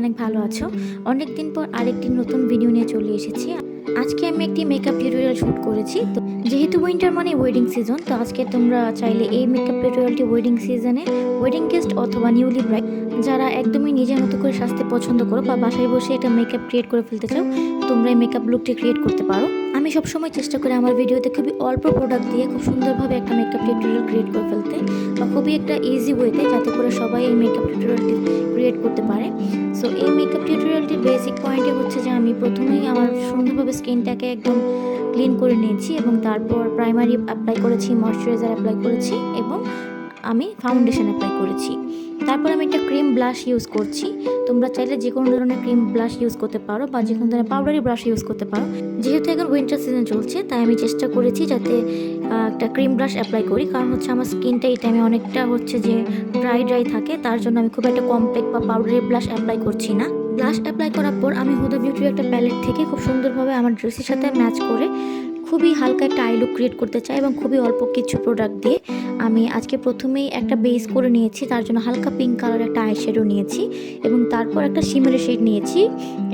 অনেক ভালো আছো। অনেক দিন পর আরেকটি নতুন ভিডিও নিয়ে চলে এসেছি। আজকে আমি একটি মেকআপ টিউটোরিয়াল শ্যুট করেছি। তো যেহেতু উইন্টার মানে ওয়েডিং সিজন, তো আজকে তোমরা চাইলে এই মেকআপ টিউটোরিয়ালটি ওয়েডিং সিজনে ওয়েডিং গেস্ট অথবা নিউলি ব্রাইড যারা একদমই নিজের মতো করে সাজতে পছন্দ করো বা বাসায় বসে এটা মেকআপ ক্রিয়েট করে ফেলতে চাও, তোমরা এই মেকআপ লুকটি ক্রিয়েট করতে পারো। আমি সবসময় চেষ্টা করি আমার ভিডিওতে খুবই অল্প প্রোডাক্ট দিয়ে খুব সুন্দরভাবে একটা মেকআপ টিউটোরিয়াল ক্রিয়েট করে ফেলতে, বা খুবই একটা ইজি ওয়েতে, যাতে করে সবাই এই মেকআপ টিউটোরিয়ালটি ক্রিয়েট করতে পারে। সো এই মেকআপ টিউটোরিয়ালটির বেসিক পয়েন্টে হচ্ছে যে আমি প্রথমেই আমার সুন্দরভাবে স্কিনটাকে একদম ক্লিন করে নিয়েছি এবং তারপর প্রাইমারি অ্যাপ্লাই করেছি, ময়শ্চারাইজার অ্যাপ্লাই করেছি এবং আমি ফাউন্ডেশন অ্যাপ্লাই করেছি। তারপর আমি একটা ক্রিম ব্লাশ ইউজ করছি। তোমরা চাইলে যে কোনো ধরনের ক্রিম ব্লাশ ইউজ করতে পারো বা যে কোনো ধরনের পাউডারি ব্রাশ ইউজ করতে পারো। যেহেতু এখন উইন্টার সিজন চলছে, তাই আমি চেষ্টা করেছি যাতে একটা ক্রিম ব্রাশ অ্যাপ্লাই করি, কারণ হচ্ছে আমার স্কিনটা এই টাইমে অনেকটা হচ্ছে যে ড্রাই থাকে, তার জন্য আমি খুব একটা কমপ্যাক্ট বা পাউডারি ব্লাশ অ্যাপ্লাই করছি না। ব্লাশ অ্যাপ্লাই করার পর আমি হুদা বিউটির একটা প্যালেট থেকে খুব সুন্দরভাবে আমার ড্রেসের সাথে ম্যাচ করে খুবই হালকা একটা আই লুক ক্রিয়েট করতে চাই এবং খুবই অল্প কিছু প্রোডাক্ট দিয়ে আমি আজকে প্রথমেই একটা বেস করে নিয়েছি। তার জন্য হালকা পিঙ্ক কালার একটা আই শ্যাডো নিয়েছি এবং তারপর একটা শিমারি শেড নিয়েছি।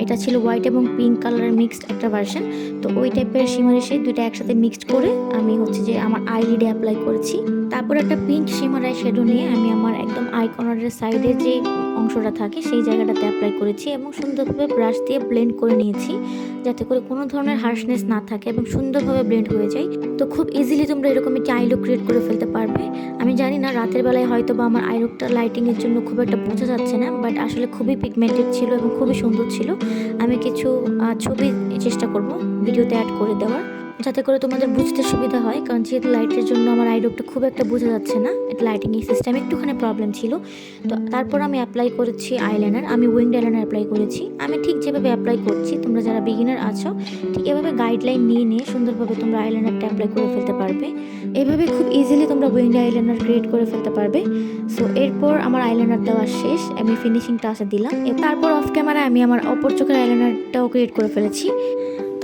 এটা ছিল হোয়াইট এবং পিঙ্ক কালারের মিক্সড একটা ভার্সন। তো ওই টাইপের শিমারি শেড দুইটা একসাথে মিক্সড করে আমি হচ্ছে যে আমার আইলিডে অ্যাপ্লাই করেছি। তারপর একটা পিঙ্ক শিমার আই শ্যাডো নিয়ে আমি আমার একদম আই কর্নারের সাইডে যে অংশটা থাকে সেই জায়গাটাতে অ্যাপ্লাই করেছি এবং সুন্দরভাবে ব্রাশ দিয়ে ব্লেন্ড করে নিয়েছি, যাতে করে কোনো ধরনের হার্শনেস না থাকে এবং সুন্দরভাবে ব্লেন্ড হয়ে যায়। তো খুব ইজিলি তোমরা এরকম একটি আই লুক ক্রিয়েট করে ফেলতে পারবে। আমি জানি না রাতের বেলায় হয়তো বা আমার আই লুকটা লাইটিংয়ের জন্য খুব একটা বোঝা যাচ্ছে না, বাট আসলে খুবই পিগমেন্টেড ছিল এবং খুবই সুন্দর ছিল। আমি কিছু ছবি চেষ্টা করব ভিডিওতে অ্যাড করে দেওয়ার, যাতে করে তোমাদের বুঝতে সুবিধা হয়, কারণ যেহেতু লাইটের জন্য আমার আই লুকটা খুব একটা বোঝা যাচ্ছে না, এটা লাইটিংয়ের সিস্টেমে একটুখানি প্রবলেম ছিল। তো তারপর আমি অ্যাপ্লাই করেছি আইলাইনার। আমি উইংড আইলাইনার অ্যাপ্লাই করেছি। আমি ঠিক যেভাবে অ্যাপ্লাই করছি, তোমরা যারা বিগিনার আছো ঠিক এভাবে গাইডলাইন নিয়ে সুন্দরভাবে তোমরা আইলাইনারটা অ্যাপ্লাই করে ফেলতে পারবে। এভাবে খুব ইজিলি তোমরা উইংড আইলাইনার ক্রিয়েট করে ফেলতে পারবে। সো এরপর আমার আইলাইনার দেওয়া শেষ, আমি ফিনিশিং টাচে দিলাম। তারপর অফ ক্যামেরায় আমি আমার অপর চোখের আইলাইনারটাও ক্রিয়েট করে ফেলেছি।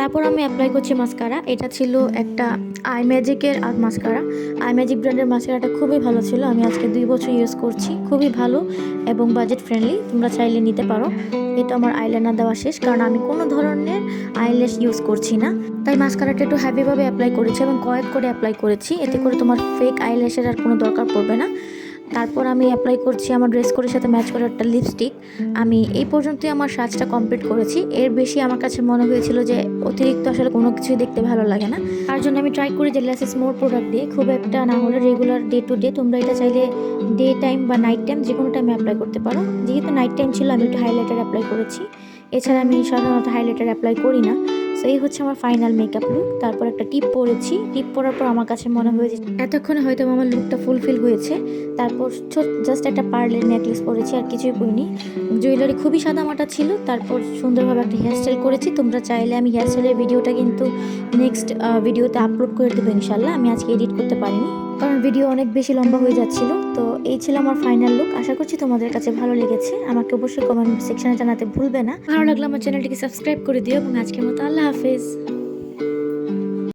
তারপর আমি অ্যাপ্লাই করছি মাস্কারা। এটা ছিল একটা আই ম্যাজিকের মাস্কারা। আই ম্যাজিক ব্র্যান্ডের মাস্কারাটা খুবই ভালো ছিল। আমি আজকে 2 বছর ইউজ করছি, খুবই ভালো এবং বাজেট ফ্রেন্ডলি, তোমরা চাইলে নিতে পারো। এটা আমার আইলাইনার দেওয়া শেষ, কারণ আমি কোনো ধরনের আইল্যাশ ইউজ করছি না, তাই মাস্কারাটা একটু হ্যাভিভাবে অ্যাপ্লাই করেছি এবং কয়েক করে অ্যাপ্লাই করেছি, এতে করে তোমার ফেক আইল্যাশের আর কোনো দরকার পড়বে না। তারপর আমি অ্যাপ্লাই করছি আমার ড্রেস কোডের সাথে ম্যাচ করা একটা লিপস্টিক। আমি এই পর্যন্তই আমার সাজটা কমপ্লিট করেছি। এর বেশি আমার কাছে মনে হয়েছিল যে অতিরিক্ত আসলে কোনো কিছুই দেখতে ভালো লাগে না, তার জন্য আমি ট্রাই করি যে লেস ইজ মোর প্রোডাক্ট দিয়ে, খুব একটা না হলে রেগুলার ডে টু ডে। তোমরা এটা চাইলে ডে টাইম বা নাইট টাইম যে কোনো টাইমে অ্যাপ্লাই করতে পারো। যেহেতু নাইট টাইম ছিল, আমি একটু হাইলাইটার অ্যাপ্লাই করেছি, এছাড়া আমি সাধারণত হাইলাইটার অ্যাপ্লাই করি না। সো এই হচ্ছে আমার ফাইনাল মেকআপ লুক। তারপর একটা টিপ পরেছি। টিপ পরার পর আমার কাছে মনে হয়েছে এতক্ষণে হয়তো আমার লুকটা ফুলফিল হয়েছে। তারপর জাস্ট একটা পার্লের নেকলেস পরেছি, আর কিছুই পরিনি। জুয়েলারি খুবই সাদামাটা ছিল। তারপর সুন্দরভাবে একটা হেয়ারস্টাইল করেছি। তোমরা চাইলে আমি হেয়ারস্টাইলের ভিডিওটা কিন্তু নেক্সট ভিডিওতে আপলোড করে দেবো ইনশাল্লাহ। আমি আজকে এডিট করতে পারিনি, কারণ ভিডিও অনেক বেশি লম্বা হয়ে যাচ্ছিল। তো এই ছিল আমার ফাইনাল লুক। আশা করছি তোমাদের কাছে ভালো লেগেছে। আমাকে অবশ্যই কমেন্ট সেকশনে জানাতে ভুলবে না। ভালো লাগলে আমার চ্যানেলটিকে সাবস্ক্রাইব করে দিও এবং আজকের মতো আল্লাহ হাফেজ।